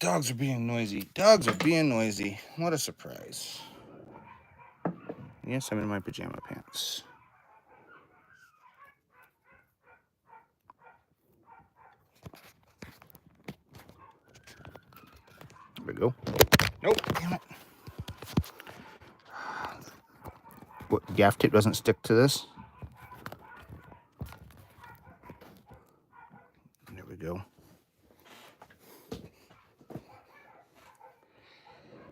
Dogs are being noisy. Dogs are being noisy. What a surprise. Yes, I'm in my pajama pants. There we go. Nope, damn it. What, gaff tape doesn't stick to this? There we go.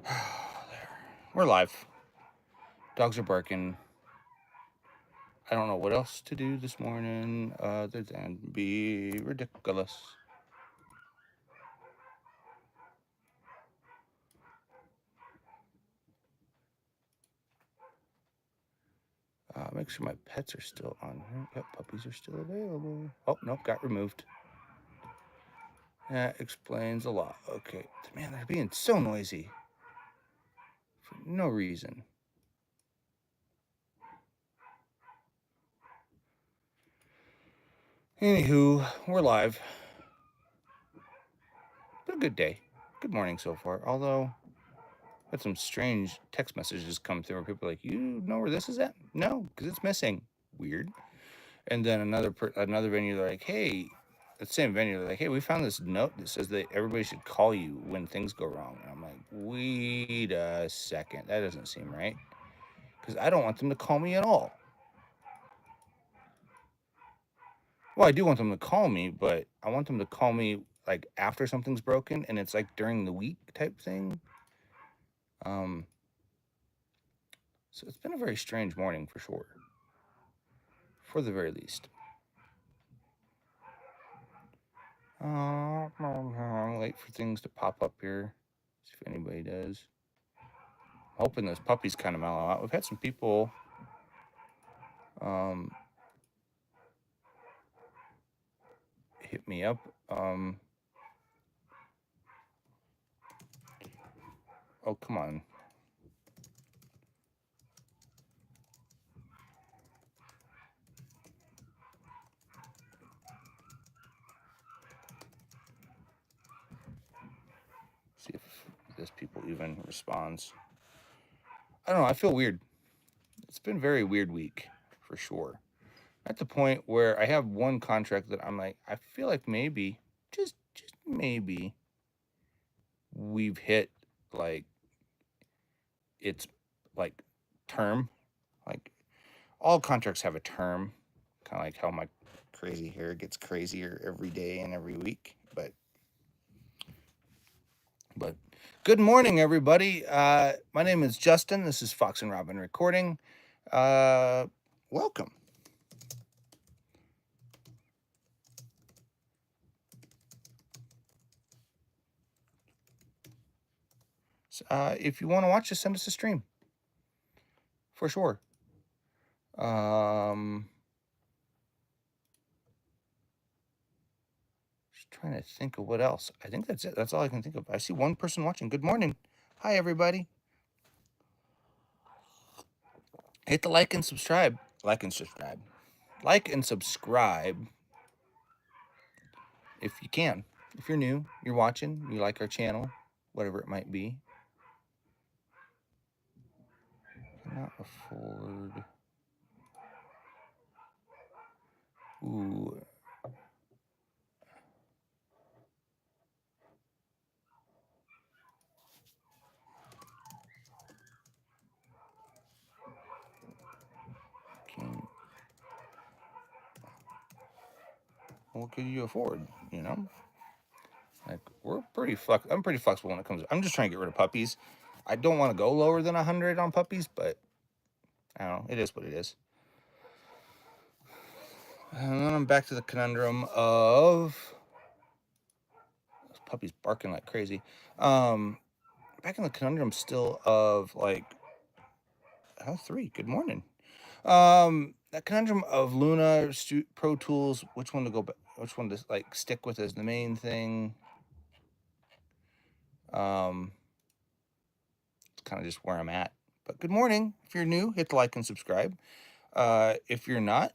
There. We're live. Dogs are barking. I don't know what else to do this morning other than be ridiculous. Make sure my pets are still on here. Yep, puppies are still available. Oh, nope, got removed. That explains a lot. Okay, man, they're being so noisy for no reason. Anywho, we're live. Been a good day. Good morning so far. Although, I had some strange text messages come through where people are like, "You know where this is at?" No, because it's missing. Weird. And then another venue, they're like, "Hey," the same venue, they're like, "Hey, we found this note that says that everybody should call you when things go wrong." And I'm like, "Wait a second, that doesn't seem right." Because I don't want them to call me at all. Well, I do want them to call me, but I want them to call me like after something's broken, and it's like during the week type thing. So it's been a very strange morning for sure, for the very least. Wait for things to pop up here, see if anybody does. I'm hoping those puppies kind of mellow out. We've had some people hit me up. Oh, come on. See if this people even responds. I don't know. I feel weird. It's been a very weird week for sure. At the point where I have one contract that I'm like, I feel like maybe, just maybe, we've hit like it's like term. Like all contracts have a term, kind of like how my crazy hair gets crazier every day and every week. But good morning, everybody. My name is Justin. This is Fox and Robyn Recording. Welcome. If you want to watch this, send us a stream. For sure. Just trying to think of what else. I think that's it. That's all I can think of. I see one person watching. Good morning. Hi, everybody. Hit the like and subscribe. Like and subscribe. Like and subscribe if you can. If you're new, you're watching, you like our channel, whatever it might be. Cannot afford. Ooh. What could you afford? You know, like I'm pretty flexible when it comes. I'm just trying to get rid of puppies. I don't want to go lower than 100 on puppies, but I don't know. It is what it is. And then I'm back to the conundrum of those puppies barking like crazy. Back in the conundrum still of like, 3. Good morning. That conundrum of Luna, Pro Tools, which one to go, which one to like stick with as the main thing. It's kind of just where I'm at. But good morning. If you're new, hit the like and subscribe. If you're not,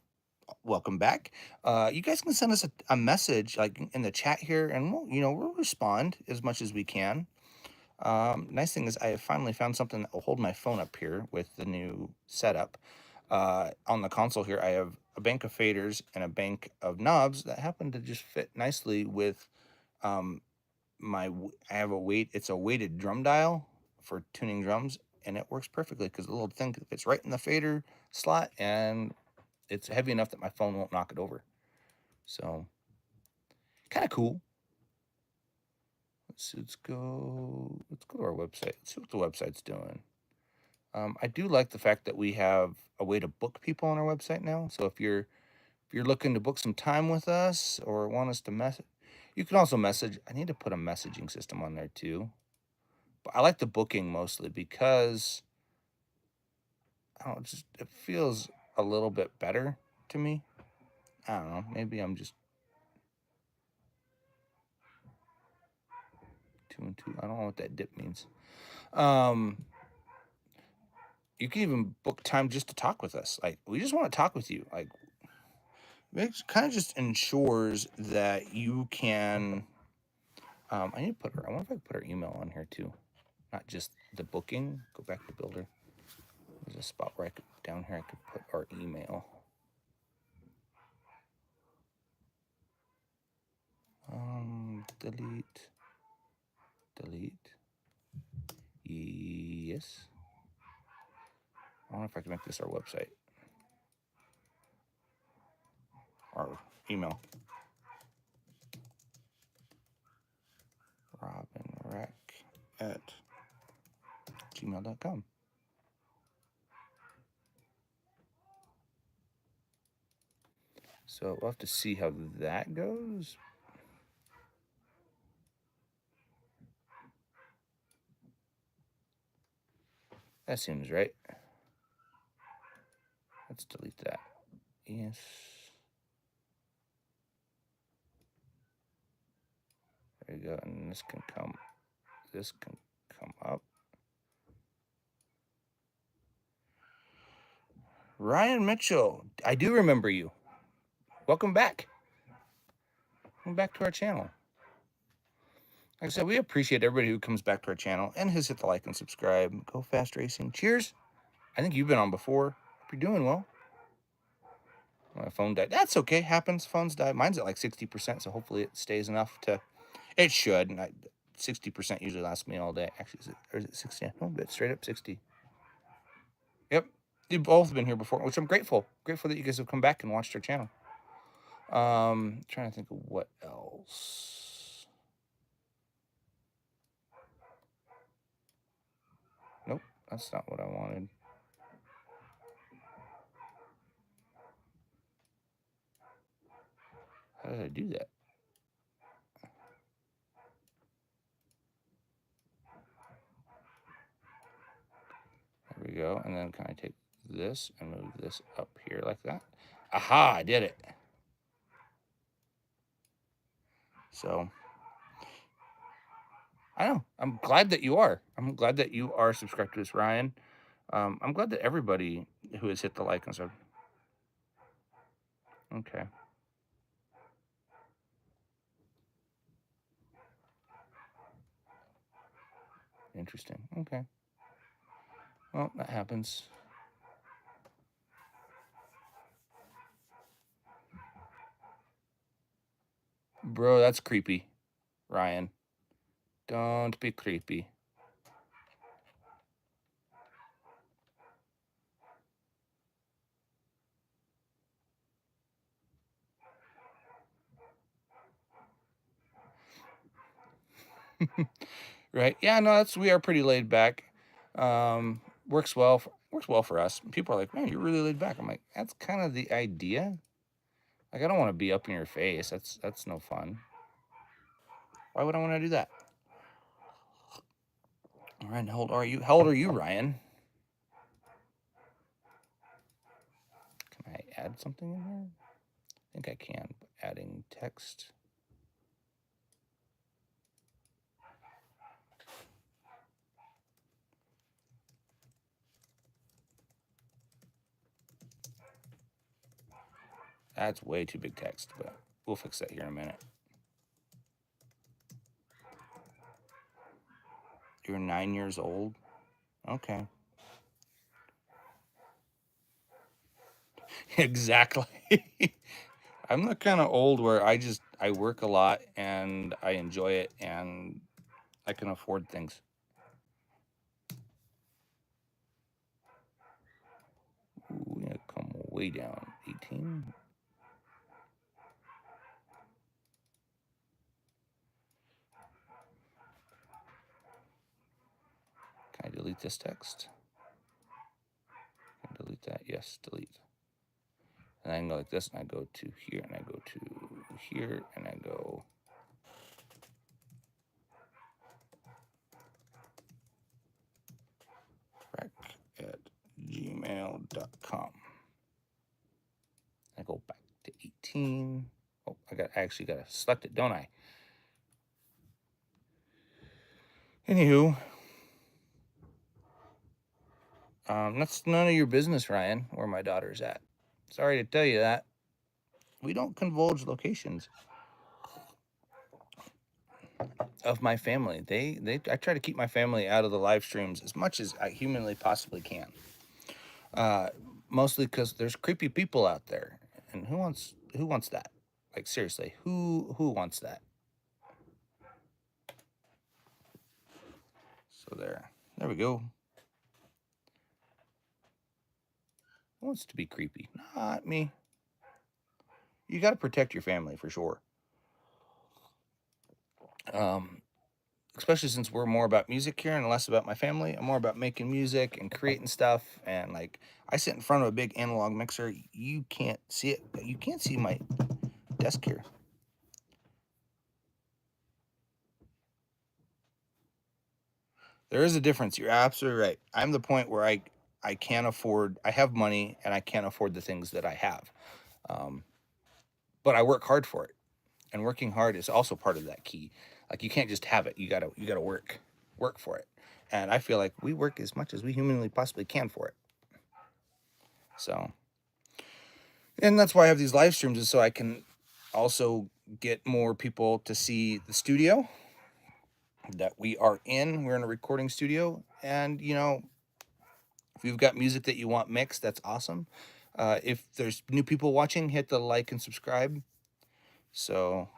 welcome back. You guys can send us a message like in the chat here, and we'll respond as much as we can. Nice thing is I have finally found something that will hold my phone up here with the new setup. On the console here, I have a bank of faders and a bank of knobs that happen to just fit nicely with um, I have it's a weighted drum dial for tuning drums, and it works perfectly because the little thing fits right in the fader slot, and it's heavy enough that my phone won't knock it over. So, kind of cool. Let's go to our website. Let's see what the website's doing. I do like the fact that we have a way to book people on our website now. So if you're looking to book some time with us or want us to message, you can also message. I need to put a messaging system on there too. But I like the booking mostly because I don't know, it feels a little bit better to me. I don't know. Maybe I'm just 2 and 2. I don't know what that dip means. You can even book time just to talk with us. Like, we just want to talk with you. Like, it kind of just ensures that you can. I need to I wonder if I can put our email on here too, not just the booking. Go back to Builder. There's a spot where down here I could put our email. Delete. Yes. I wonder if I can make this our website. Our email. robynrec@gmail.com. So we'll have to see how that goes. That seems right. Let's delete that. Yes. There you go. And this can come up. Ryan Mitchell, I do remember you. Welcome back. Welcome back to our channel. Like I said, we appreciate everybody who comes back to our channel and has hit the like and subscribe. Go Fast Racing. Cheers. I think you've been on before. Hope you're doing well. My phone died. That's okay. Happens. Phones die. Mine's at like 60%, so hopefully it stays enough to... It should. 60% usually lasts me all day. Actually, is it 60? No, but straight up 60. Yep. You've both been here before, which I'm grateful. Grateful that you guys have come back and watched our channel. Trying to think of what else. Nope, that's not what I wanted. How did I do that? There we go. And then can I take this and move this up here like that? Aha, I did it. So, I know. I'm glad that you are. I'm glad that you are subscribed to this, Ryan. I'm glad that everybody who has hit the like and stuff. Okay. Interesting. Okay. Well, that happens. Bro, that's creepy, Ryan. Don't be creepy. Right? Yeah, no, we are pretty laid back. Works well for us. People are like, man, you're really laid back. I'm like, that's kind of the idea. Like, I don't want to be up in your face. That's no fun. Why would I want to do that? All right, how old are you? How old are you, Ryan? Can I add something in here? I think I can. Adding text. That's way too big text, but we'll fix that here in a minute. You're 9 years old? Okay. Exactly. I'm the kind of old where I work a lot and I enjoy it and I can afford things. Ooh, we gotta come way down. 18. Can I delete this text? Can I delete that? Yes, delete. And I can go like this, and I go to here, and I go to here, and I go. Track@gmail.com. I go back to 18. Oh, I actually got to select it, don't I? Anywho, that's none of your business, Ryan, where my daughter's at. Sorry to tell you that. We don't divulge locations of my family. I try to keep my family out of the live streams as much as I humanly possibly can. Mostly because there's creepy people out there, and who wants that? Like seriously, who wants that? So there we go. Who wants to be creepy? Not me. You got to protect your family for sure. Especially since we're more about music here and less about my family. I'm more about making music and creating stuff. And like, I sit in front of a big analog mixer. You can't see it. You can't see my desk here. There is a difference. You're absolutely right. I'm the point where I can't afford. I have money and I can't afford the things that I have. But I work hard for it, and working hard is also part of that key. Like you can't just have it. You gotta work for it. And I feel like we work as much as we humanly possibly can for it. So, and that's why I have these live streams, is so I can also get more people to see the studio that we are in. We're in a recording studio, and if you've got music that you want mixed, that's awesome. If there's new people watching, hit the like and subscribe. So,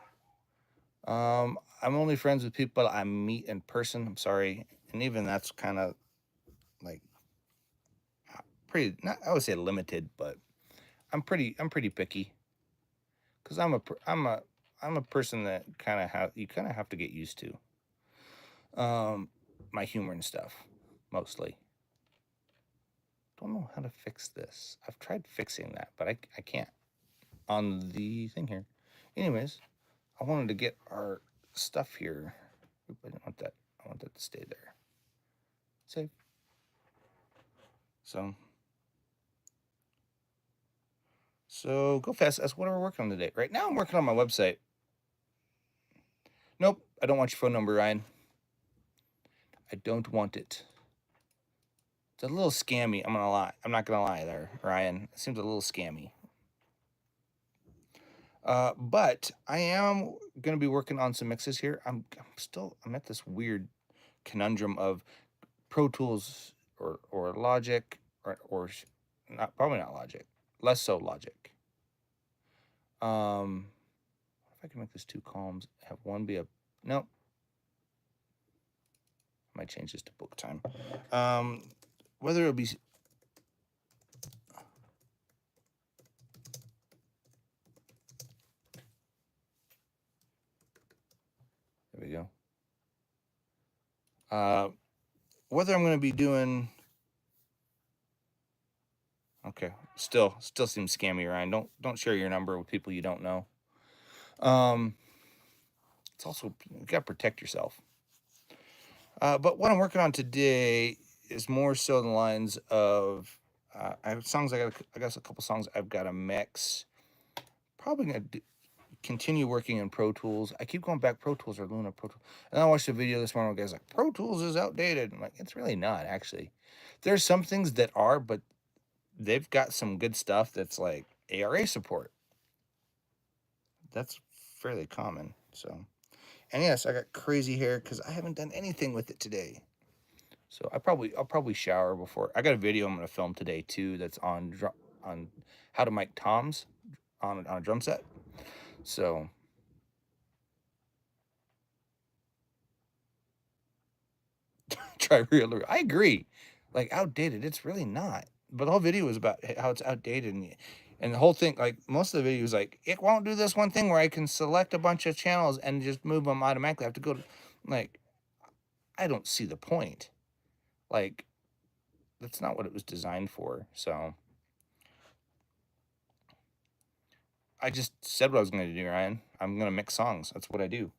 I'm only friends with people I meet in person. I'm sorry, and even that's kind of like pretty. Not, I would say limited, but I'm pretty picky because I'm a person that you kind of have to get used to. My humor and stuff, mostly. Don't know how to fix this. I've tried fixing that, but I can't on the thing here. Anyways, I wanted to get our stuff here. Oop, I didn't want that. I want that to stay there. Save. So go fast. That's what we're working on today. Right now, I'm working on my website. Nope, I don't want your phone number, Ryan. I don't want it. It's a little scammy. I'm gonna lie. I'm not gonna lie there, Ryan. It seems a little scammy. But I am gonna be working on some mixes here. I'm at this weird conundrum of Pro Tools or Logic or not, probably not Logic. Less so Logic. If I can make this 2 columns, have one be a nope. I might change this to book time. Whether it'll be there we go. Whether I'm going to be doing okay, still seems scammy, Ryan. Don't share your number with people you don't know. It's also you got to protect yourself. But what I'm working on today is more so the lines of I have songs. I got a couple songs I've got to mix. Probably gonna continue working in Pro Tools. I keep going back Pro Tools or Luna Pro Tools. And I watched a video this morning where guys like Pro Tools is outdated. I'm like, it's really not actually. There's some things that are, but they've got some good stuff that's like ARA support. that's fairly common. So, and yes, I got crazy hair because I haven't done anything with it today. So I'll probably shower before. I got a video I'm gonna film today too. That's on how to mic toms on a drum set. So try real. I agree. Like outdated, it's really not. But the whole video is about how it's outdated, and the whole thing, like most of the video is like, it won't do this one thing where I can select a bunch of channels and just move them automatically. I have to go to, like, I don't see the point. Like, that's not what it was designed for. So I just said what I was going to do, Ryan. I'm going to mix songs. That's what I do.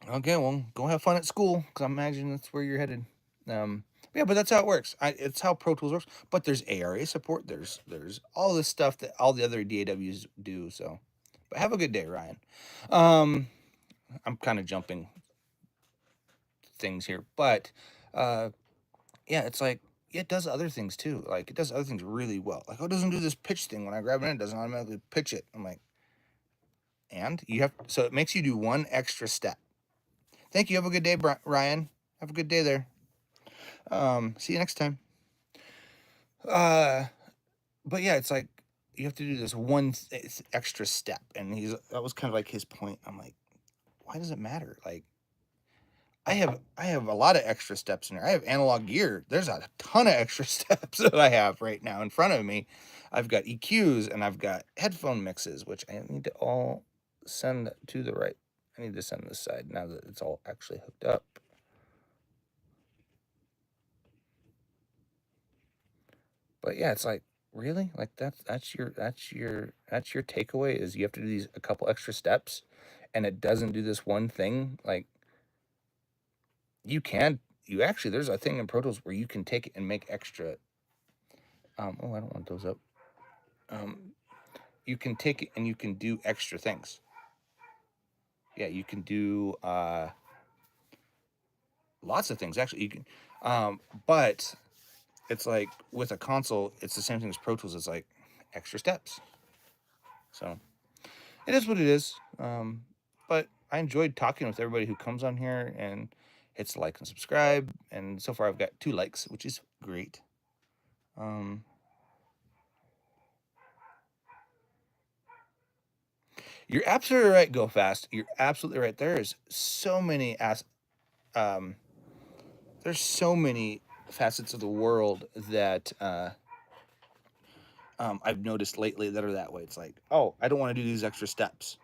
Okay, well, go have fun at school, because I imagine that's where you're headed. Yeah, but that's how it works. It's how Pro Tools works. But there's ARA support. There's all this stuff that all the other DAWs do. So, but have a good day, Ryan. I'm kind of jumping things here, but yeah, it's like, yeah, it does other things too. Like, it does other things really well. Like, oh, it doesn't do this pitch thing when I grab it in. It doesn't automatically pitch it. I'm like, and you have, so it makes you do one extra step. Thank you. Have a good day, Ryan. Have a good day there. See you next time. But yeah, it's like you have to do this one extra step, and that was kind of like his point. I'm like, why does it matter? Like, I have a lot of extra steps in there. I have analog gear. There's a ton of extra steps that I have right now in front of me. I've got EQs and I've got headphone mixes, which I need to all send to the right. I need to send this side now that it's all actually hooked up. But yeah, it's like, really? Like, that's your takeaway, is you have to do a couple extra steps, and it doesn't do this one thing. Like, you actually, there's a thing in Pro Tools where you can take it and make extra. Oh, I don't want those up. You can take it and you can do extra things. Yeah, you can do lots of things. Actually, you can, but it's like with a console, it's the same thing as Pro Tools. It's like extra steps. So it is what it is. But I enjoyed talking with everybody who comes on here and hits like and subscribe. And so far, I've got 2 likes, which is great. You're absolutely right. Go fast. You're absolutely right. There's so many there's so many facets of the world that I've noticed lately that are that way. It's like, oh, I don't want to do these extra steps,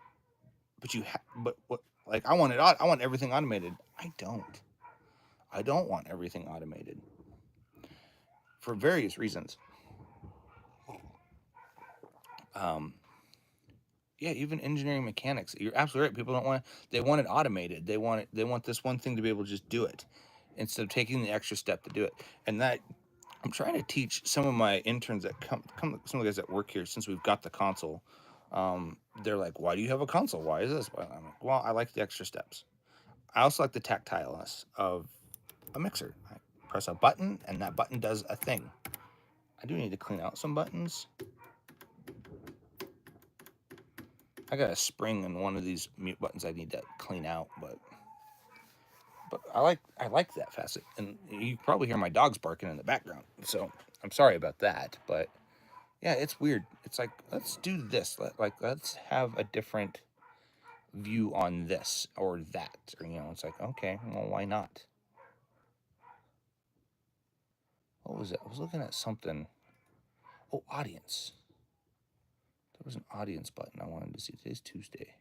but but what? Like, I want everything automated. I don't want everything automated for various reasons. Yeah, even engineering mechanics. You're absolutely right. People don't want. They want it automated. They want this one thing to be able to just do it, instead of taking the extra step to do it. And that, I'm trying to teach some of my interns that come some of the guys that work here, since we've got the console. They're like, "Why do you have a console? Why is this?" I'm like, "Well, I like the extra steps. I also like the tactileness of a mixer. I press a button, and that button does a thing." I do need to clean out some buttons. I got a spring in one of these mute buttons I need to clean out, but I like that facet, and you probably hear my dogs barking in the background, so I'm sorry about that. But yeah, it's weird. It's like, let's do this. Let's have a different view on this or that, or it's like, okay, well, why not? What was it? I was looking at something. Oh, audience. There was an audience button I wanted to see. Today's Tuesday.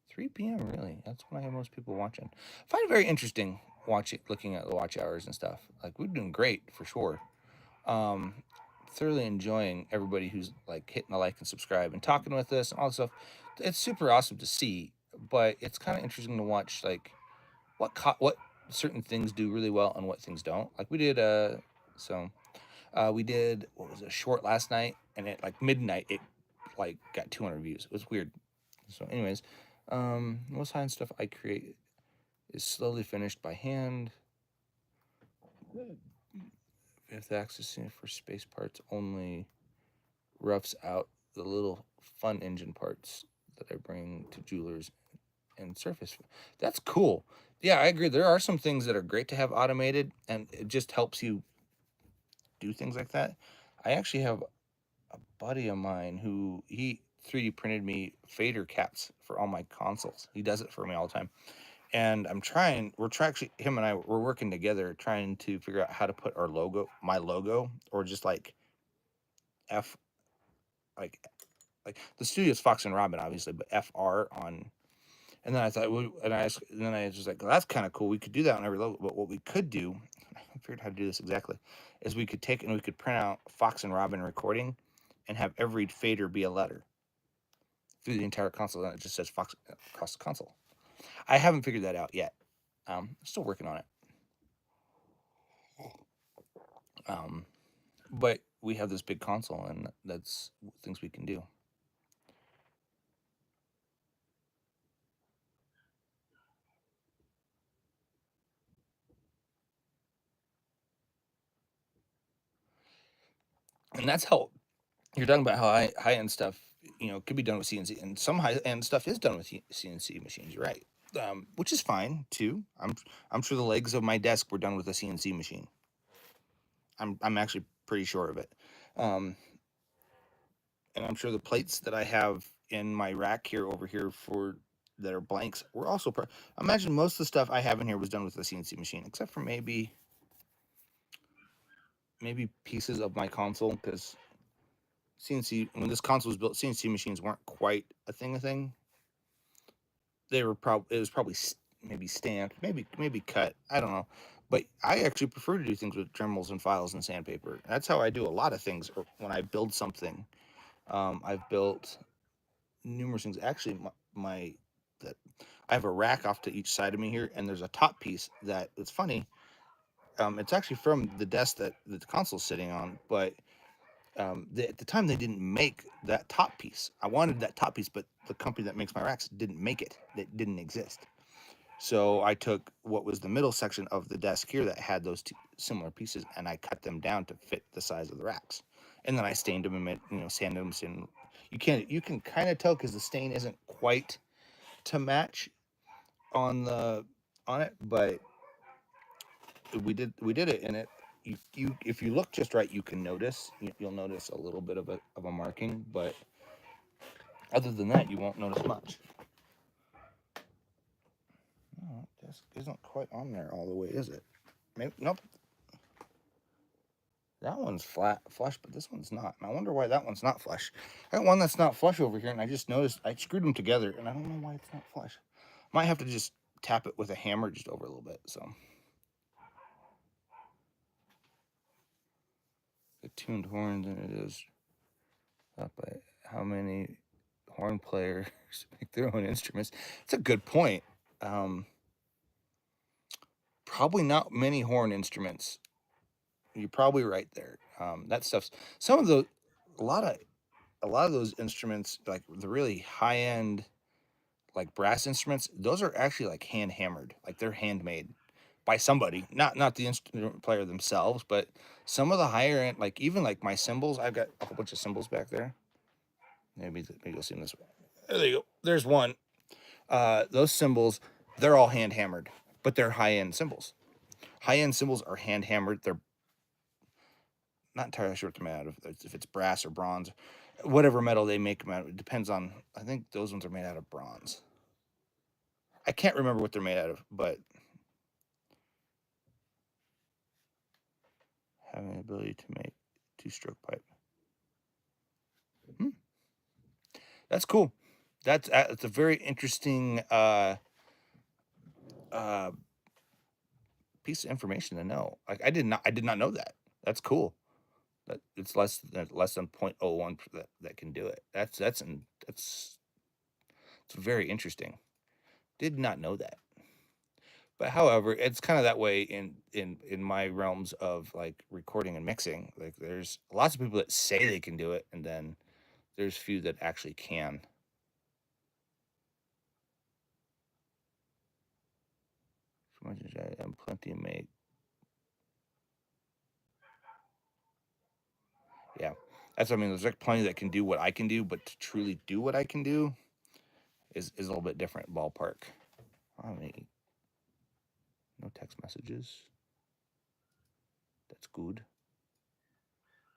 3 p.m. Really? That's when I have most people watching. I find it very interesting looking at the watch hours and stuff. Like, we're doing great for sure. Thoroughly enjoying everybody who's like hitting the like and subscribe and talking with us and all this stuff. It's super awesome to see, but it's kind of interesting to watch, like, what certain things do really well and what things don't. Like, we did we did, what was it, a short last night, and at like midnight it like got 200 views. It was weird. So anyways, most high-end stuff I create is slowly finished by hand. Fifth axis for space parts only. roughs out the little fun engine parts that I bring to jewelers and surface. That's cool. Yeah, I agree. There are some things that are great to have automated, and it just helps you do things like that. I actually have a buddy of mine who he 3D printed me fader caps for all my consoles. He does it for me all the time. And actually, him and I, we're working together trying to figure out how to put my logo, or just like F, like, the studio's Fox and Robin, obviously, but FR on. And then I thought, and then I was just like, well, that's kind of cool. We could do that on every logo. But what we could do, I figured how to do this exactly, is we could print out Fox and Robin Recording and have every fader be a letter through the entire console. And it just says Fox across the console. I haven't figured that out yet. Still working on it. But we have this big console, and that's things we can do. And that's how you're talking about how high end stuff, could be done with CNC, and some high end stuff is done with CNC machines. You're right, which is fine too. I'm sure the legs of my desk were done with a CNC machine. I'm actually pretty sure of it, and I'm sure the plates that I have in my rack over here for that are blanks were also. I imagine most of the stuff I have in here was done with a CNC machine, except for maybe pieces of my console, because CNC, when this console was built, CNC machines weren't quite a thing. They were it was probably maybe stamped, maybe cut. I don't know, but I actually prefer to do things with Dremels and files and sandpaper. That's how I do a lot of things. Or when I build something, I've built numerous things. Actually, that I have a rack off to each side of me here, and there's a top piece that it's funny. It's actually from the desk that the console's sitting on, but at the time they didn't make that top piece. I wanted that top piece, but the company that makes my racks didn't make it. It didn't exist. So I took what was the middle section of the desk here that had those two similar pieces, and I cut them down to fit the size of the racks. And then I stained them and made, sanded them. You can kind of tell because the stain isn't quite to match on it, but we did it, and if you look just right, you can notice. You'll notice a little bit of a marking, but other than that, you won't notice much. No, this isn't quite on there all the way, is it? Maybe, nope. That one's flush, but this one's not. And I wonder why that one's not flush. I got one that's not flush over here, and I just noticed I screwed them together, and I don't know why it's not flush. Might have to just tap it with a hammer just over a little bit. So the tuned horns, and it is up by how many horn players make their own instruments. It's a good point. Probably not many horn instruments. You're probably right there. That stuff's some of the a lot of those instruments, like the really high end, like brass instruments. Those are actually like hand hammered, like they're handmade by somebody, not the instrument player themselves, but some of the higher end, like even like my cymbals. I've got a whole bunch of cymbals back there. Maybe you'll see them this way. There you go. There's one. Those cymbals, they're all hand hammered, but they're high end cymbals. High end cymbals are hand hammered. They're not entirely sure what they're made out of, if it's brass or bronze, whatever metal they make them out of. It depends on. I think those ones are made out of bronze. I can't remember what they're made out of, but having the ability to make two-stroke pipe. That's cool. That's a very interesting piece of information to know. Like I did not know that. That's cool. That it's less than 0.01 that can do it. That's it's very interesting. Did not know that. But however, it's kind of that way in my realms of like recording and mixing. Like there's lots of people that say they can do it, and then there's few that actually can. And plenty of make. Yeah. That's what I mean. There's like plenty that can do what I can do, but to truly do what I can do is a little bit different ballpark. I mean, no text messages. That's good.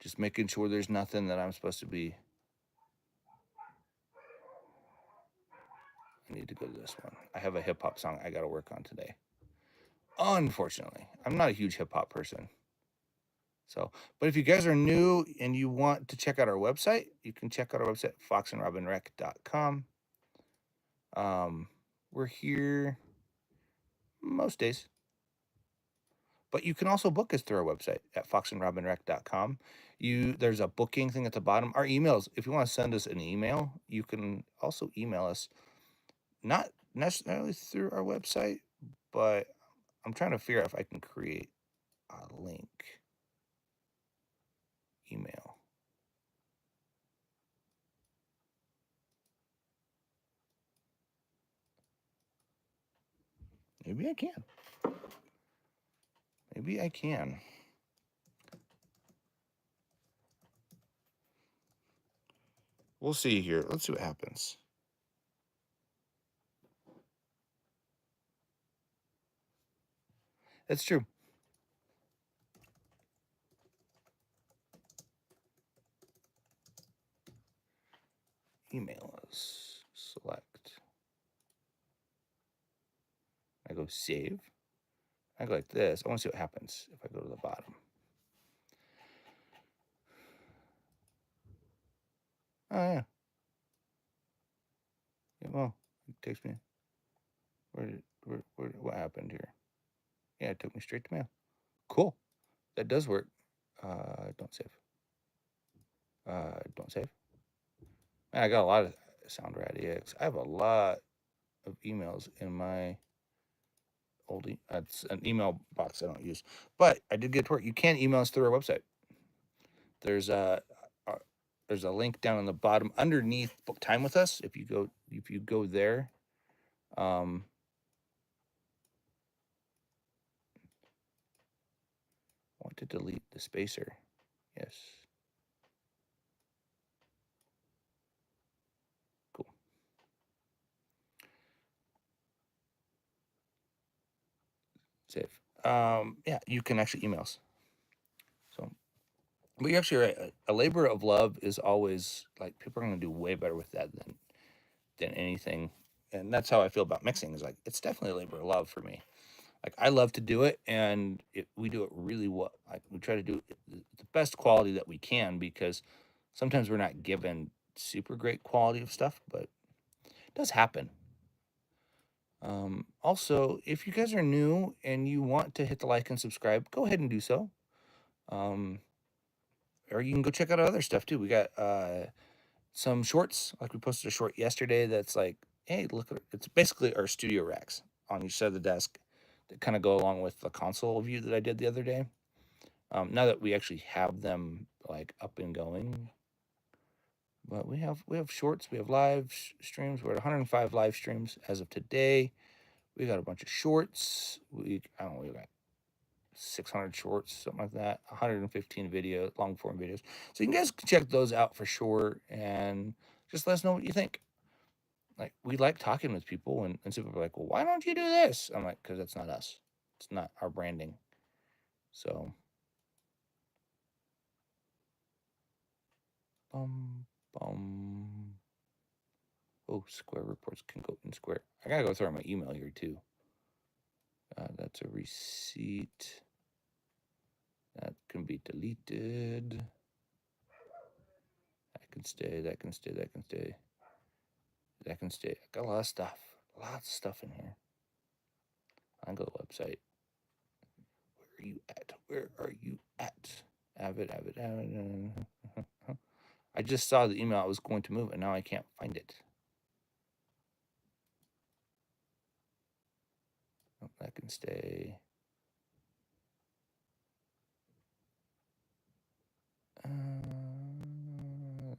Just making sure there's nothing that I'm supposed to be. I need to go to this one. I have a hip hop song I got to work on today. Unfortunately, I'm not a huge hip hop person. So, but if you guys are new and you want to check out our website, you can check out our website, foxandrobynrec.com. We're here most days, but you can also book us through our website at foxandrobynrec.com. There's a booking thing at the bottom. Our emails, if you want to send us an email, you can also email us, not necessarily through our website, but I'm trying to figure out if I can create a link email. Maybe I can. Maybe I can. We'll see here. Let's see what happens. That's true. Email us. Select. I go save. I go like this. I want to see what happens if I go to the bottom. Oh, yeah. Yeah, well, it takes me. What happened here? Yeah, it took me straight to mail. Cool. That does work. Don't save. Don't save. Man, I got a lot of SoundRad EX. I have a lot of emails in my old. It's an email box I don't use, but I did get to work. You can email us through our website. There's a link down on the bottom underneath book time with us. If you go there, um, I want to delete the spacer. Yes. Cool. Save. Yeah, you can actually email us. So, but you're actually right. A labor of love is always like people are going to do way better with that than anything. And that's how I feel about mixing. Is like it's definitely a labor of love for me. Like I love to do it, and we do it really well. Like we try to do it the best quality that we can because sometimes we're not given super great quality of stuff, but it does happen. Also, if you guys are new and you want to hit the like and subscribe, go ahead and do so. Um, or you can go check out our other stuff too. We got some shorts. Like we posted a short yesterday that's like, hey, look at it. It's basically our studio racks on each side of the desk that kind of go along with the console view that I did the other day. Now that we actually have them like up and going, but we have shorts, we have live streams. We're at 105 live streams as of today. We got a bunch of shorts. I don't know, we got 600 shorts, something like that. 115 video, long form videos. So you guys can check those out for sure, and just let us know what you think. Like we like talking with people, and some people are like, "Well, why don't you do this?" I'm like, "Because that's not us. It's not our branding." So, bum bum. Oh, Square reports can go in Square. I gotta go through my email here too. That's a receipt. That can be deleted. That can stay. That can stay. That can stay. That can stay. I got a lot of stuff. Lots of stuff in here. I go to the website. Where are you at? Where are you at? Avid. I just saw the email I was going to move, and now I can't find it. Oh, that can stay.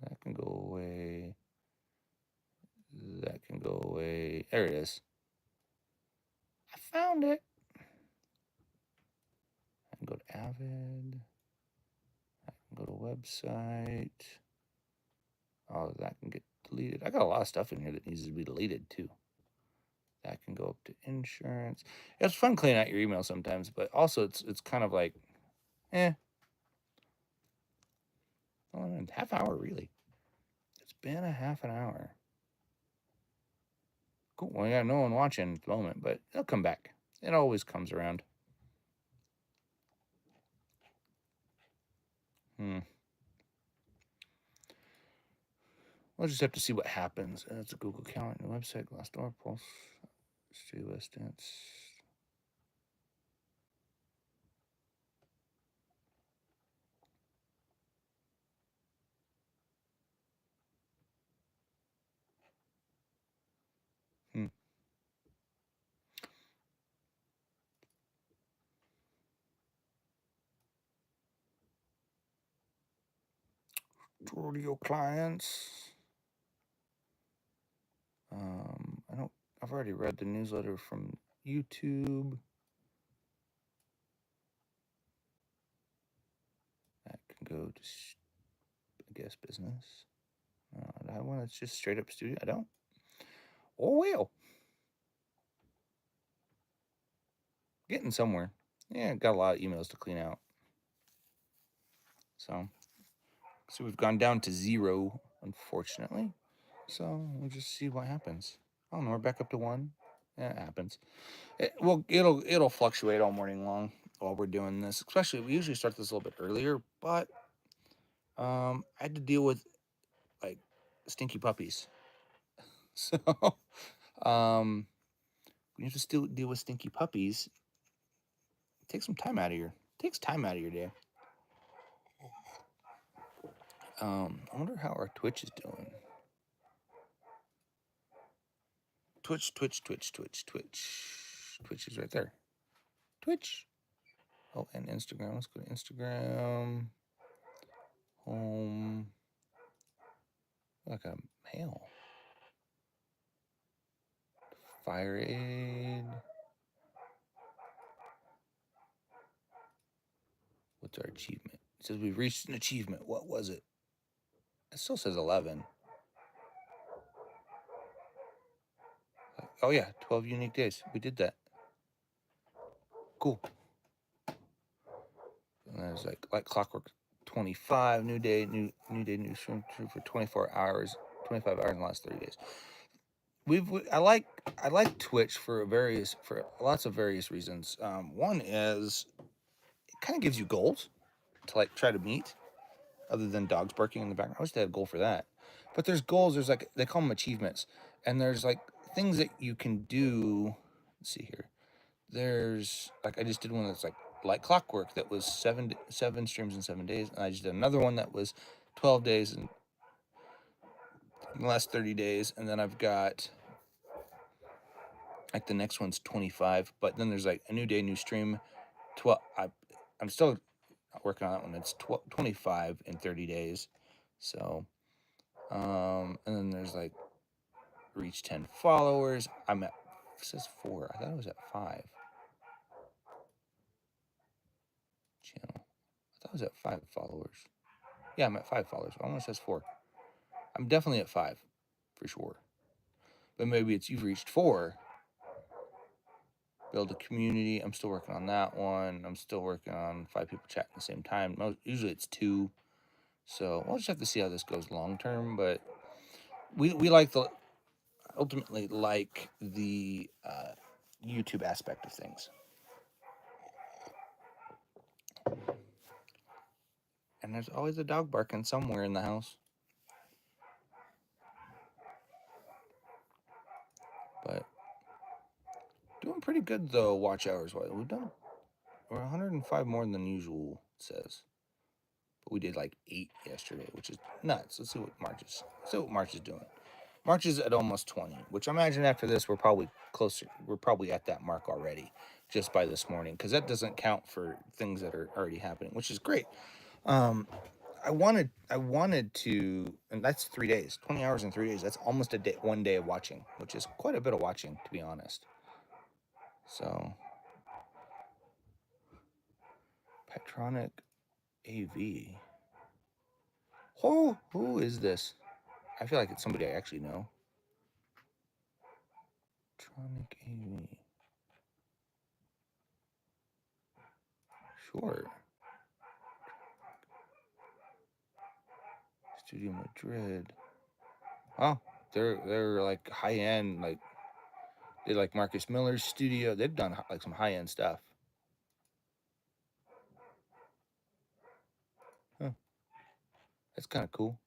That can go away. That can go away. There it is. I found it. I can go to Avid. I can Go to website. Oh, that can get deleted. I got a lot of stuff in here that needs to be deleted too. That can go up to insurance. It's fun cleaning out your email sometimes, but also it's kind of like, oh, half hour really. It's been a half an hour. Cool. Well, yeah, no one watching at the moment, but it'll come back. It always comes around. We'll just have to see what happens. It's a Google Calendar website, Glassdoor, Pulse, Street Listance. Studio clients. I've already read the newsletter from YouTube. That can go to, I guess, business. I want it's just straight up studio. I don't. Oh well. Getting somewhere. Yeah, got a lot of emails to clean out. So we've gone down to 0, unfortunately. So we'll just see what happens. Oh no, we're back up to 1. Yeah, it happens. It'll fluctuate all morning long while we're doing this. Especially, we usually start this a little bit earlier, but I had to deal with like stinky puppies. So when you have to still deal with stinky puppies, take some time out of your day. I wonder how our Twitch is doing. Twitch is right there. Twitch. Oh, and Instagram. Let's go to Instagram. Home. Like a mail. Fire aid. What's our achievement? It says we've reached an achievement. What was it? It still says 11. Oh yeah, 12 unique days. We did that. Cool. And there's like clockwork, 25 new day, new stream for 24 hours, 25 hours in the last 30 days. I like Twitch for lots of various reasons. One is it kind of gives you goals to like try to meet, other than dogs barking in the background. I wish they had a goal for that. But there's goals. There's like they call them achievements, and there's like things that you can do. Let's see here. There's like I just did one that's like clockwork that was seven streams in 7 days, and I just did another one that was 12 days in the last 30 days, and then I've got like the next one's 25, but then there's like a new day, new stream. I'm still working on that one. It's 25 in 30 days. So, and then there's like reach 10 followers. It says 4. I thought I was at 5. Channel. I thought I was at 5 followers. Yeah, I'm at 5 followers. I almost says 4. I'm definitely at 5 for sure. But maybe you've reached 4. Build a community. I'm still working on that one. I'm still working on 5 people chatting at the same time. Usually it's 2. So we'll just have to see how this goes long term. But we ultimately like the YouTube aspect of things. And there's always a dog barking somewhere in the house. But doing pretty good though, watch hours wise. We're 105 more than usual, it says. But we did like 8 yesterday, which is nuts. Let's see what March is doing. March is at almost 20, which I imagine after this we're probably closer. We're probably at that mark already, just by this morning, because that doesn't count for things that are already happening, which is great. I wanted to, and that's 3 days, 20 hours in 3 days. That's almost 1 day of watching, which is quite a bit of watching, to be honest. So, Petronic AV. Who is this? I feel like it's somebody I actually know. Tronic AV. Sure. Studio Madrid. Oh, they're like high end, like they like Marcus Miller's studio. They've done like some high end stuff. Huh. That's kind of cool.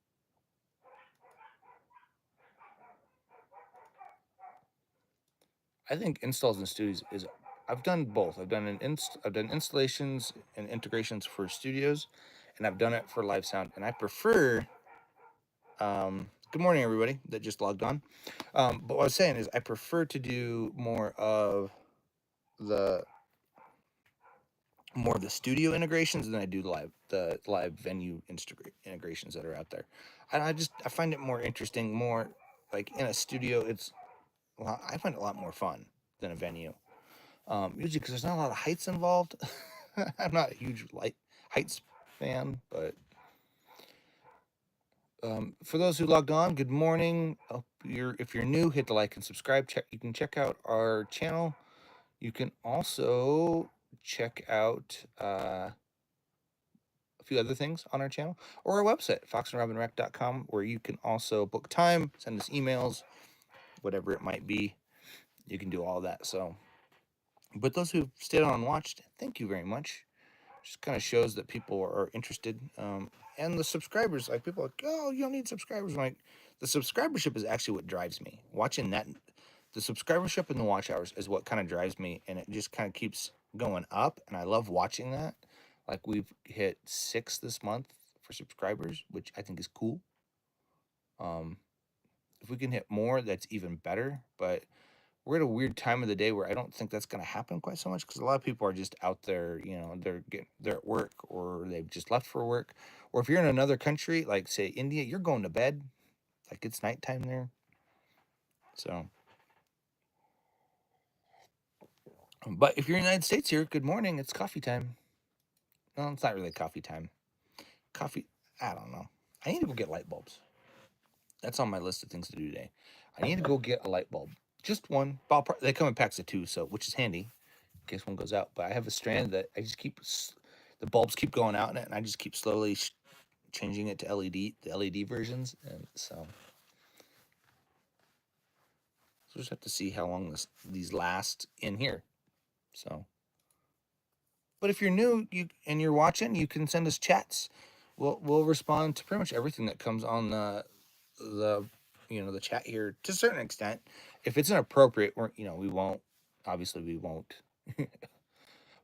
I think installs in studios is. I've done both. I've done I've done installations and integrations for studios, and I've done it for live sound. And I prefer. Good morning, everybody that just logged on. But what I was saying is, I prefer to do the more of the studio integrations than I do the live venue integrations that are out there. And I find it more interesting, more like in a studio. I find it a lot more fun than a venue. Usually because there's not a lot of heights involved. I'm not a huge heights fan, but for those who logged on, good morning. If you're new, hit the like and subscribe. You can check out our channel. You can also check out a few other things on our channel or our website, foxandrobynrec.com, where you can also book time, send us emails, whatever it might be. You can do all that. So, but those who've stayed on and watched, thank you very much. Just kind of shows that people are interested. And the subscribers, like people are like, oh, you don't need subscribers. I'm like, the subscribership is actually what drives me. Watching that, the subscribership and the watch hours is what kind of drives me, and it just kind of keeps going up. And I love watching that. Like we've hit 6 this month for subscribers, which I think is cool. If we can hit more, that's even better. But we're at a weird time of the day where I don't think that's going to happen quite so much because a lot of people are just out there, they're at work or they've just left for work. Or if you're in another country, like say India, you're going to bed, like it's nighttime there. So, but if you're in the United States here, good morning. It's coffee time. No, it's not really coffee time. Coffee, I don't know. I need to go get light bulbs. That's on my list of things to do today. I need to go get a light bulb. Just one. They come in packs of 2, so which is handy in case one goes out. But I have a strand that I just keep the bulbs keep going out in it, and I just keep slowly changing it to the LED versions, and so we'll just have to see how long these last in here. So, but if you're new and you're watching, you can send us chats. We'll respond to pretty much everything that comes on the the chat here to a certain extent. If it's inappropriate, we won't we won't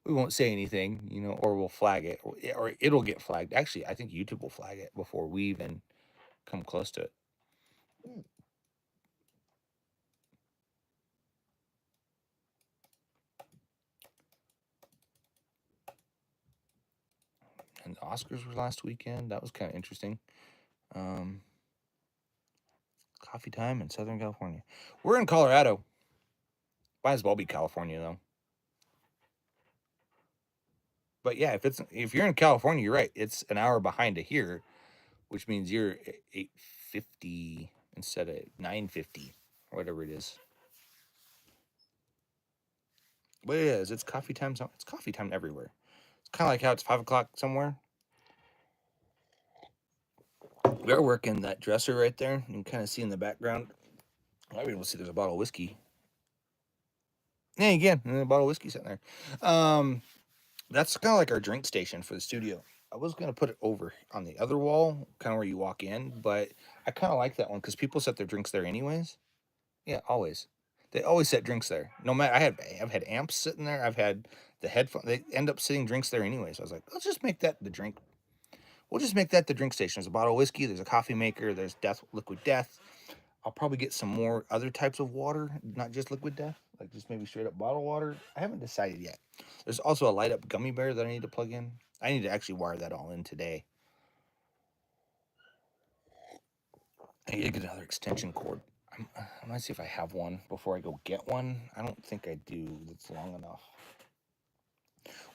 we won't say anything, or we'll flag it, or it'll get flagged. Actually, I think YouTube will flag it before we even come close to it. And the Oscars were last weekend. That was kind of interesting. Coffee time in Southern California. We're in Colorado. Might as well be California though. But yeah, if you're in California, you're right. It's an hour behind to here, which means you're 8:50 instead of 9:50 or whatever it is. But it is. It's coffee time. It's coffee time everywhere. It's kind of like how it's 5 o'clock somewhere. We're working that dresser right there. You can kind of see in the background. I'll be able to see there's a bottle of whiskey. Yeah, again, a bottle of whiskey sitting there. That's kind of like our drink station for the studio. I was gonna put it over on the other wall, kind of where you walk in, but I kind of like that one because people set their drinks there anyways. Yeah, always. They always set drinks there. No matter, I've had amps sitting there. I've had the headphone. They end up sitting drinks there anyways. So I was like, let's just make that the drink. We'll just make that the drink station. There's a bottle of whiskey. There's a coffee maker. There's liquid death. I'll probably get some more other types of water, not just liquid death, like just maybe straight up bottled water. I haven't decided yet. There's also a light up gummy bear that I need to plug in. I need to actually wire that all in today. I need to get another extension cord. I might see if I have one before I go get one. I don't think I do. That's long enough.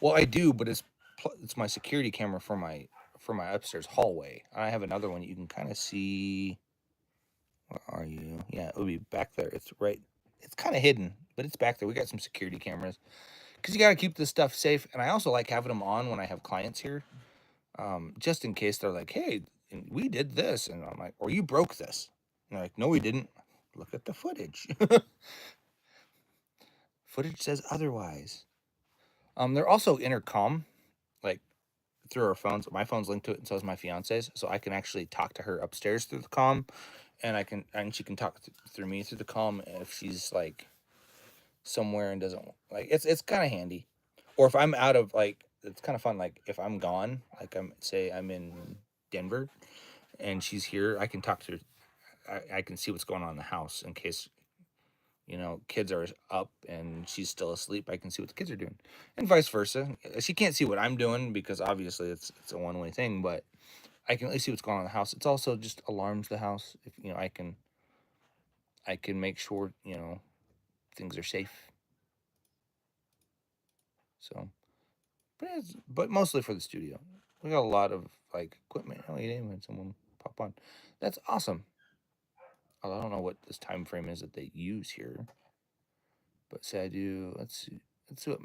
Well, I do, but it's my security camera for for my upstairs hallway. I have another one you can kind of see. Where are you? Yeah, it would be back there. It's right. It's kind of hidden, but it's back there. We got some security cameras because you got to keep this stuff safe. And I also like having them on when I have clients here, just in case they're like, "Hey, we did this," and I'm like, "Or you broke this." And they're like, "No, we didn't." Look at the footage. Footage says otherwise. They're also intercom, like through our phones. My phone's linked to it, and so is my fiance's, so I can actually talk to her upstairs through the comm, and she can talk through me through the comm if she's like somewhere and doesn't like. It's kind of handy, or if I'm out of like, it's kind of fun. Like if I'm gone, like I'm in Denver, and she's here, I can talk to her. I can see what's going on in the house in case kids are up and she's still asleep. I can see what the kids are doing, and vice versa. She can't see what I'm doing because obviously it's a one-way thing, but I can at least see what's going on in the house. It's also just alarms the house. If I can make sure things are safe. So, but mostly for the studio. We got a lot of like equipment. Oh, you didn't even someone pop on. That's awesome. Although I don't know what this time frame is that they use here. But say I do. Let's see. Let's see what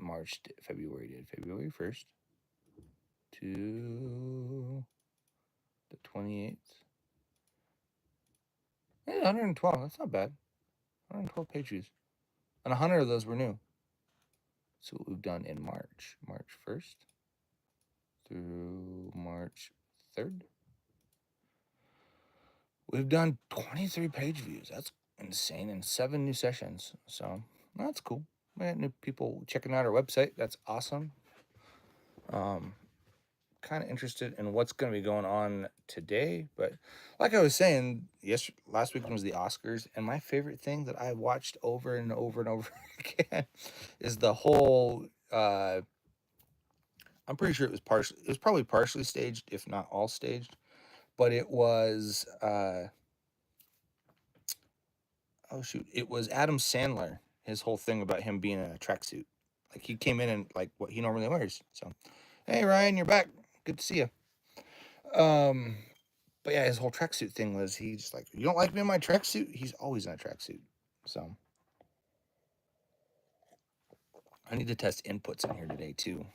February did. February 1st to the 28th. 112. That's not bad. 112 page views. And 100 of those were new. So what we've done in March. March 1st through March 3rd. We've done 23 page views. That's insane. And 7 new sessions. So that's cool. We had new people checking out our website. That's awesome. Kind of interested in what's going to be going on today, but like I was saying, last weekend was the Oscars, and my favorite thing that I watched over and over and over again is the whole. I'm pretty sure it was probably partially staged, if not all staged, but it was. Oh shoot! It was Adam Sandler. His whole thing about him being in a tracksuit, like he came in like what he normally wears. So, hey Ryan, you're back. Good to see you. But yeah, his whole tracksuit thing was he just like, you don't like me in my tracksuit? He's always in a tracksuit. So I need to test inputs in here today too.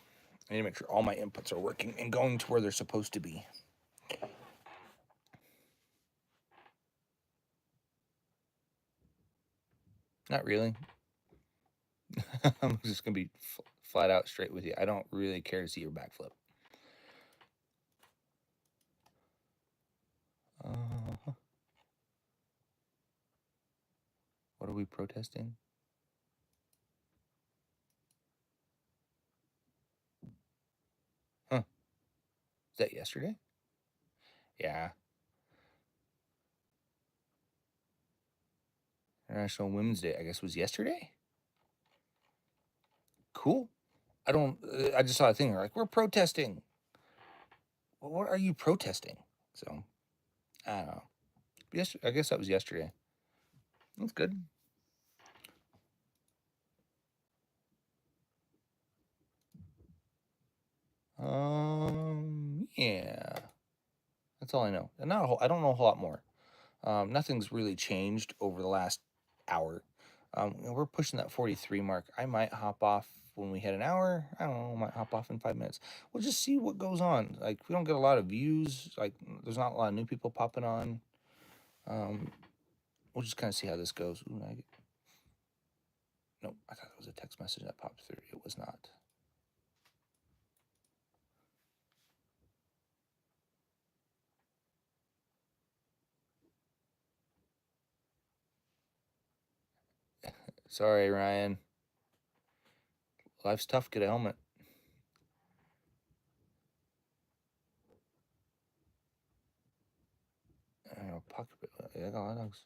I need to make sure all my inputs are working and going to where they're supposed to be. Not really. I'm just gonna be flat out straight with you. I don't really care to see your backflip. What are we protesting? Huh? Is that yesterday? Yeah. International Women's Day, I guess, was yesterday. Cool. I don't. I just saw a thing like we're protesting. Well, what are you protesting? So I don't know. Yes, I guess that was yesterday. That's good. Yeah, that's all I know. And not a whole, I don't know a whole lot more. Nothing's really changed over the last hour. We're pushing that 43 mark. I might hop off when we hit an hour. I don't know. I might hop off in 5 minutes. We'll just see what goes on. Like we don't get a lot of views. Like there's not a lot of new people popping on. We'll just kind of see how this goes. Ooh, nope, I thought it was a text message that popped through. It was not. Sorry, Ryan. Life's tough. Get a helmet. I don't know, pocket. I got a lot of dogs.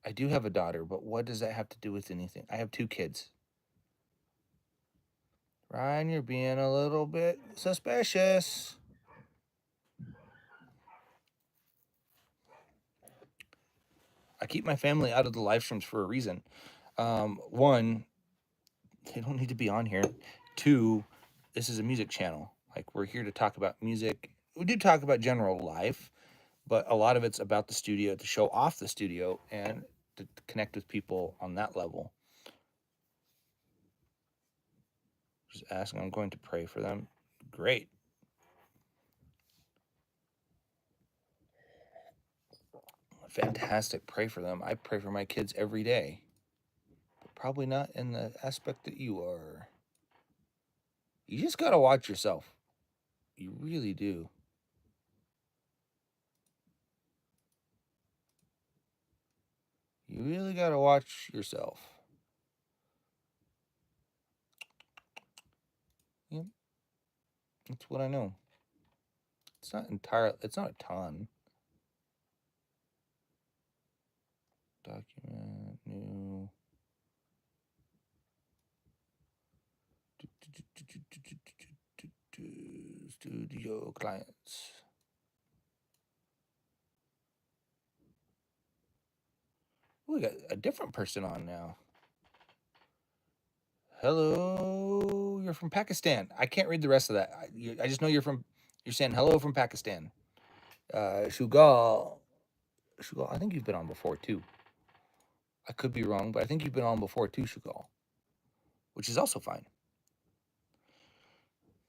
I do have a daughter, but what does that have to do with anything? I have 2 kids. Ryan, you're being a little bit suspicious. I keep my family out of the live streams for a reason. One, they don't need to be on here. 2, this is a music channel. Like, we're here to talk about music. We do talk about general life, but a lot of it's about the studio, to show off the studio and to connect with people on that level. Just asking, I'm going to pray for them. Great. Fantastic. Pray for them. I pray for my kids every day, but probably not in the aspect that you are. You just got to watch yourself. You really do. You really got to watch yourself. Yep. That's what I know. It's not a ton. Document, new. Studio clients. We got a different person on now. Hello, you're from Pakistan. I can't read the rest of that. I just know you're saying hello from Pakistan. Shugal. I think you've been on before too. I could be wrong, but I think you've been on before too, Shugal, which is also fine.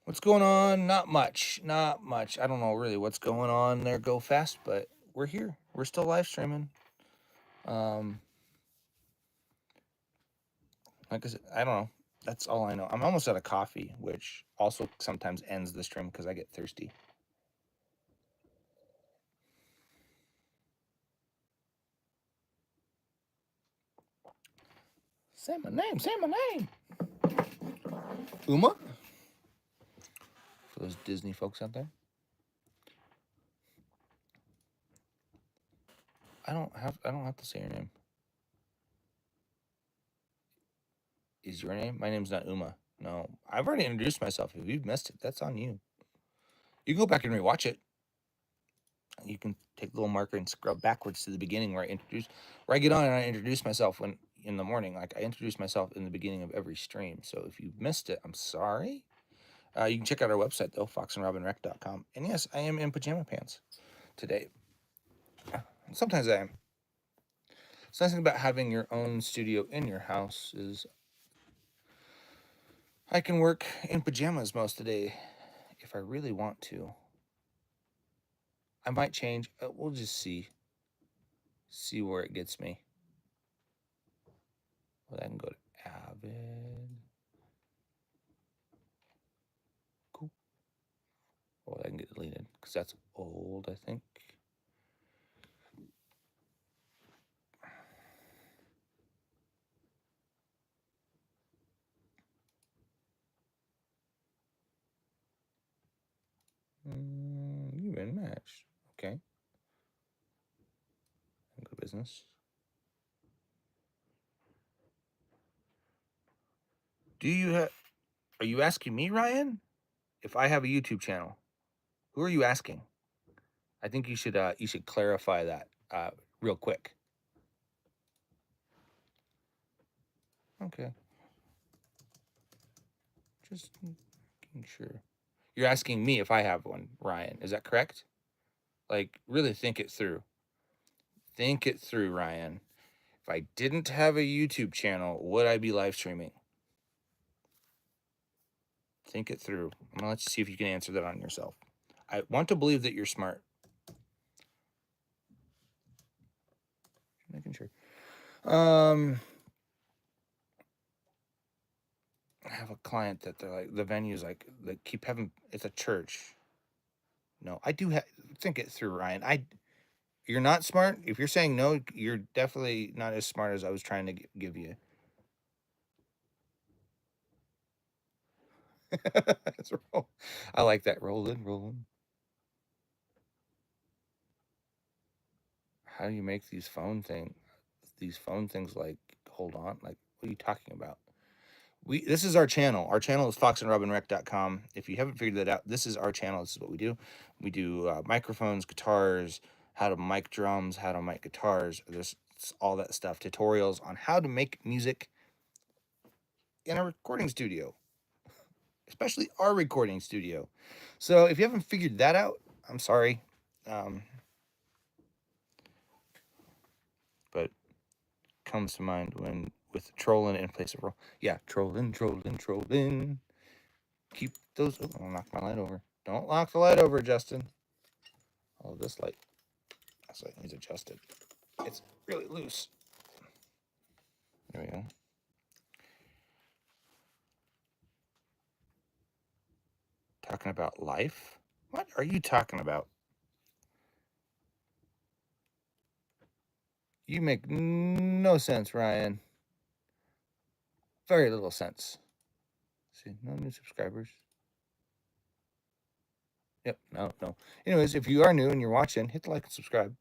What's going on? Not much. Not much. I don't know really what's going on there, Go Fast, but we're here. We're still live streaming. Like I said, I don't know. That's all I know. I'm almost out of coffee, which also sometimes ends the stream because I get thirsty. Say my name. Say my name. Uma? For those Disney folks out there. I don't have to say your name. Is your name? My name's not Uma. No. I've already introduced myself. If you've missed it, that's on you. You can go back and rewatch it. You can take the little marker and scrub backwards to the beginning where I get on and I introduce myself when in the morning. Like, I introduce myself in the beginning of every stream. So if you've missed it, I'm sorry. You can check out our website though, foxandrobynrec.com. And yes, I am in pajama pants today. Sometimes I am. It's nice thing about having your own studio in your house is I can work in pajamas most of the day if I really want to. I might change. We'll just see where it gets me. Well, I can go to Avid. Cool. Oh, that can get deleted because that's old, I think. You've been matched. Okay. Go to business. Are you asking me, Ryan, if I have a YouTube channel? Who are you asking? I think you should clarify that real quick. Okay. Just making sure. You're asking me if I have one, Ryan. Is that correct? Like, really think it through. Think it through, Ryan. If I didn't have a YouTube channel, would I be live streaming? Think it through. I'm gonna let you see if you can answer that on yourself. I want to believe that you're smart. Making sure. I have a client that they're like, the venue's like, they keep having, it's a church. No, I do think it through, Ryan. You're not smart. If you're saying no, you're definitely not as smart as I was trying to give you. I like that. Rolling. How do you make these phone things like hold on? Like, what are you talking about? This is our channel. Our channel is foxandrobynrec.com. If you haven't figured that out, this is our channel. This is what we do. We do microphones, guitars, how to mic drums, how to mic guitars. There's all that stuff. Tutorials on how to make music in a recording studio. especially our recording studio. So if you haven't figured that out, I'm sorry. But comes to mind when with trolling in place of roll. Yeah, trolling. Keep those. Oh, I'll knock my light over. Don't knock the light over, Justin. Oh, this light needs adjusted. It's really loose. There we go. Talking about life? What are you talking about? You make no sense, Ryan. Very little sense. See, no new subscribers. Yep, no. Anyways, if you are new and you're watching, hit the like and subscribe.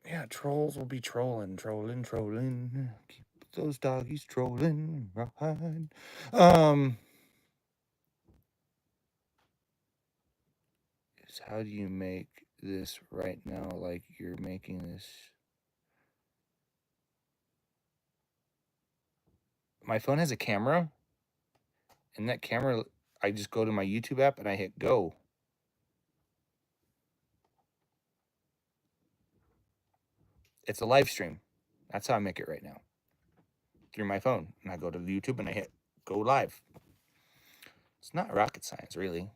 Yeah, trolls will be trolling. Keep those doggies trolling. Right. Is how do you make this right now like you're making this? My phone has a camera, and that camera, I just go to my YouTube app and I hit go. It's a live stream. That's how I make it right now. Through my phone. And I go to the YouTube and I hit go live. It's not rocket science, really.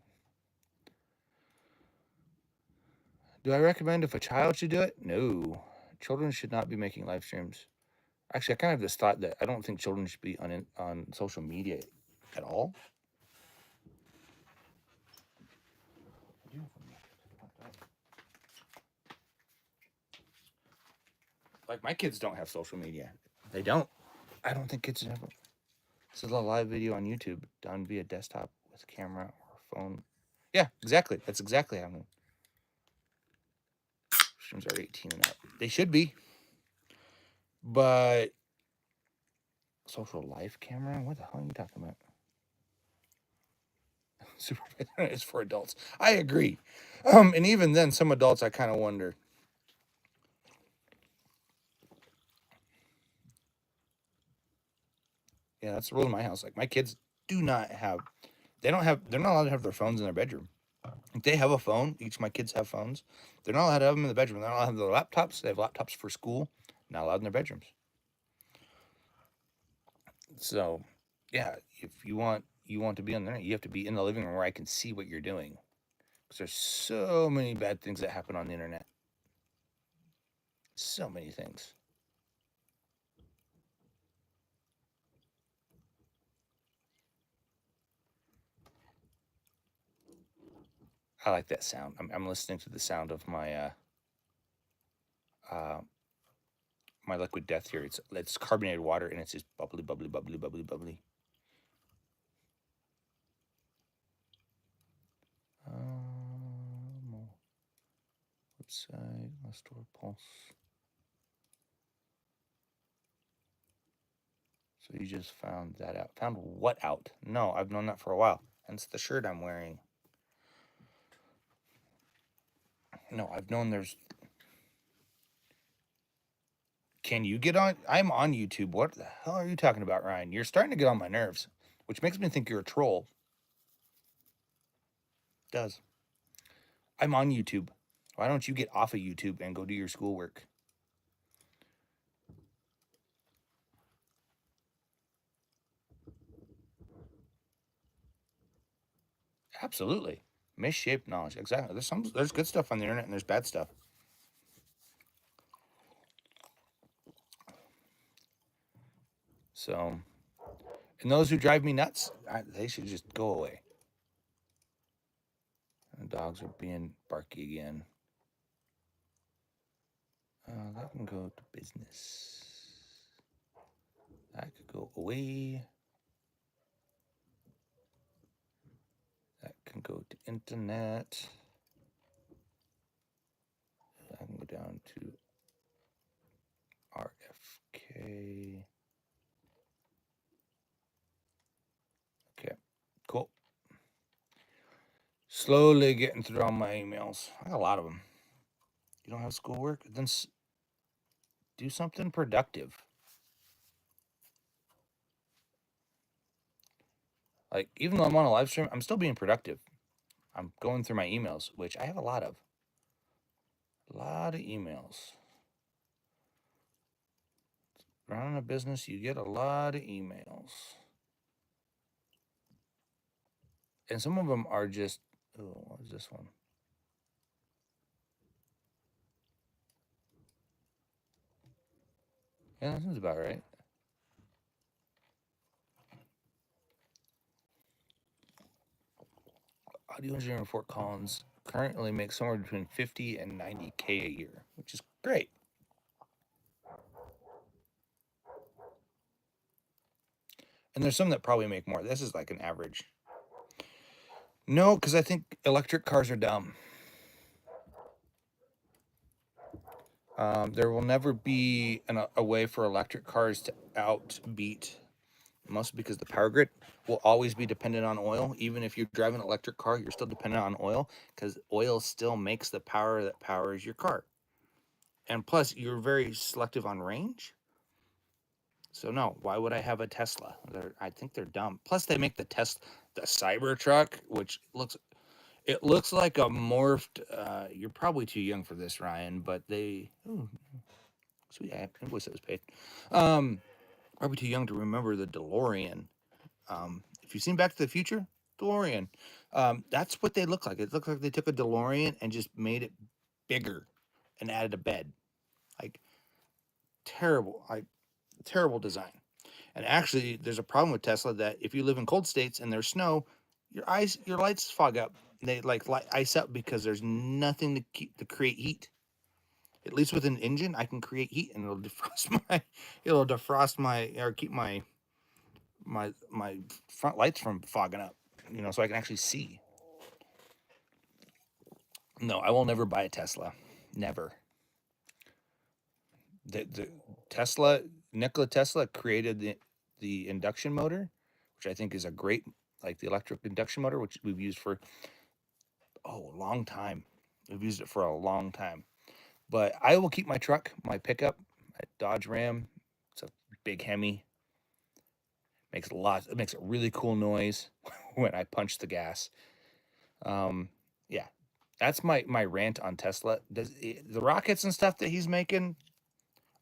Do I recommend if a child should do it? No. Children should not be making live streams. Actually, I kind of have this thought that I don't think children should be on social media at all. Like, my kids don't have social media. They don't. I don't think kids ever. This is a live video on YouTube done via desktop with camera or phone. Yeah, exactly. That's exactly how I'm. Streams are 18 and up. They should be. But social life camera? What the hell are you talking about? Supervision is for adults. I agree. And even then, some adults I kind of wonder. Yeah, that's the rule in my house. Like, my kids do not have, they're not allowed to have their phones in their bedroom. If they have a phone, each of my kids have phones. They're not allowed to have them in the bedroom. They're not allowed to have their laptops. They have laptops for school. Not allowed in their bedrooms. So, yeah, if you want to be on the internet, you have to be in the living room where I can see what you're doing. Because there's so many bad things that happen on the internet. So many things. I like that sound. I'm listening to the sound of my my liquid death here. It's carbonated water and it's just bubbly. Website, store pulse. So you just found that out. Found what out? No, I've known that for a while. Hence the shirt I'm wearing. No, I've known there's. Can you get on? I'm on YouTube. What the hell are you talking about, Ryan? You're starting to get on my nerves, which makes me think you're a troll. It does. I'm on YouTube. Why don't you get off of YouTube and go do your schoolwork? Absolutely. Misshaped knowledge. Exactly. There's good stuff on the internet and there's bad stuff. So, and those who drive me nuts, they should just go away. The dogs are being barky again. That can go to business. That could go away. That can go to internet. I can go down to RFK. Okay, cool. Slowly getting through all my emails. I got a lot of them. You don't have schoolwork? Then do something productive. Like, even though I'm on a live stream, I'm still being productive. I'm going through my emails, which I have a lot of. A lot of emails. Running a business, you get a lot of emails. And some of them are just, oh, what is this one? Yeah, that sounds about right. Audio engineer in Fort Collins currently makes somewhere between 50 and 90K a year, which is great. And there's some that probably make more. This is like an average. No, because I think electric cars are dumb. There will never be a way for electric cars to outbeat, mostly because the power grid will always be dependent on oil. Even if you're driving an electric car, you're still dependent on oil because oil still makes the power that powers your car. And plus, you're very selective on range. So no, why would I have a Tesla? I think they're dumb. Plus, they make the Cybertruck, which looks like a morphed. You're probably too young for this, Ryan, but they. Ooh, sweet, invoice that was paid. Probably too young to remember the DeLorean. If you've seen Back to the Future, DeLorean, that's what they look like. It looks like they took a DeLorean and just made it bigger and added a bed. Like terrible design. And actually, there's a problem with Tesla that if you live in cold states and there's snow, your lights fog up. They like ice up because there's nothing to create heat. At least with an engine, I can create heat and it'll defrost my or keep my front lights from fogging up. So I can actually see. No, I will never buy a Tesla. Never. The Tesla, Nikola Tesla created the induction motor, which I think is a great, like the electric induction motor, which we've used for a long time. We've used it for a long time. But I will keep my truck, my pickup, my Dodge Ram. It's a big Hemi. It makes a really cool noise when I punch the gas. Yeah, that's my rant on Tesla. The rockets and stuff that he's making,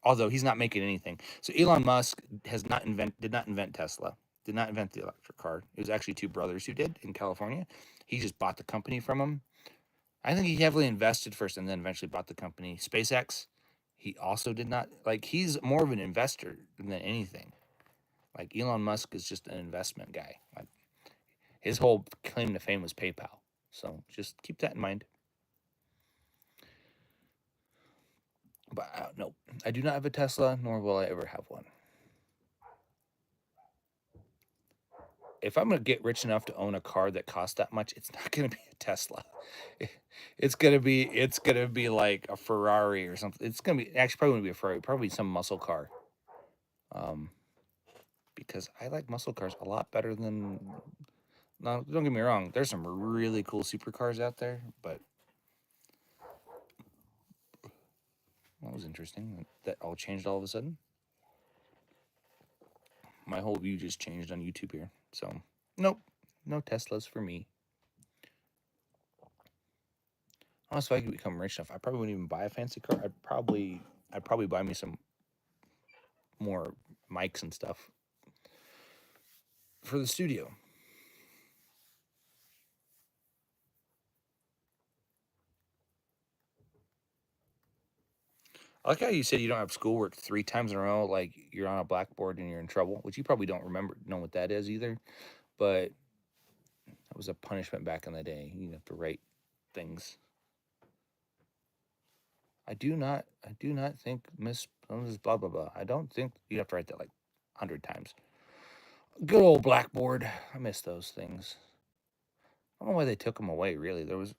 although he's not making anything. So Elon Musk did not invent Tesla, did not invent the electric car. It was actually two brothers who did in California. He just bought the company from him. I think he heavily invested first and then eventually bought the company. SpaceX, he also did not, like, he's more of an investor than anything. Like, Elon Musk is just an investment guy. Like, his whole claim to fame was PayPal. So just keep that in mind. But no, I do not have a Tesla, nor will I ever have one. If I'm going to get rich enough to own a car that costs that much, it's not going to be a Tesla. It's going to be like a Ferrari or something. It's going to be actually probably going to be a Ferrari, probably some muscle car. Because I like muscle cars a lot better than. No, don't get me wrong. There's some really cool supercars out there, but that was interesting. That all changed all of a sudden. My whole view just changed on YouTube here. So, nope, no Teslas for me. Honestly, if I could become rich enough, I probably wouldn't even buy a fancy car. I'd probably buy me some more mics and stuff for the studio. I like how you said you don't have schoolwork 3 times in a row, like you're on a blackboard and you're in trouble, which you probably don't know what that is either. But that was a punishment back in the day. You have to write things. I do not think Miss blah blah blah. I don't think you have to write that like 100 times. Good old blackboard. I miss those things. I don't know why they took them away. Really, there was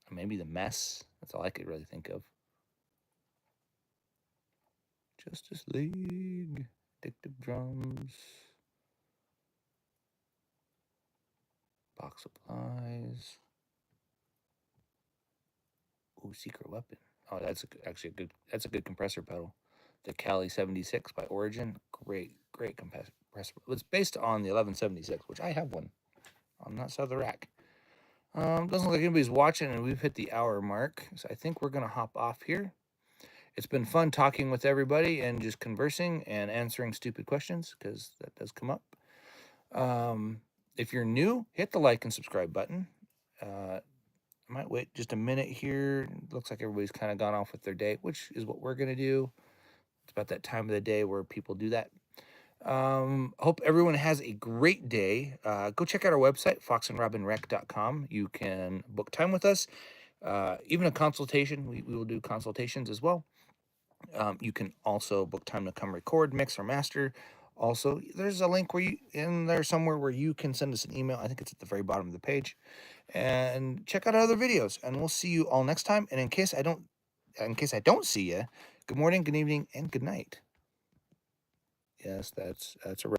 maybe the mess. That's all I could really think of. Justice League, Addictive Drums, Box Supplies. Ooh, Secret Weapon. Oh, that's actually a good. That's a good compressor pedal. The Cali 76 by Origin. Great compressor It's based on the 1176, which I have one on that side of the rack. Doesn't look like anybody's watching, and we've hit the hour mark, so I think we're going to hop off here. It's been fun talking with everybody and just conversing and answering stupid questions, because that does come up. If you're new, hit the like and subscribe button. I might wait just a minute here. Looks like everybody's kind of gone off with their day, which is what we're going to do. It's about that time of the day where people do that. Hope everyone has a great day. Go check out our website, foxandrobynrec.com. You can book time with us, even a consultation. We will do consultations as well. You can also book time to come record, mix, or master. Also, there's a link where in there somewhere where you can send us an email. I think it's at the very bottom of the page. And check out our other videos, and we'll see you all next time. And in case I don't see you, good morning, good evening, and good night. Yes, that's a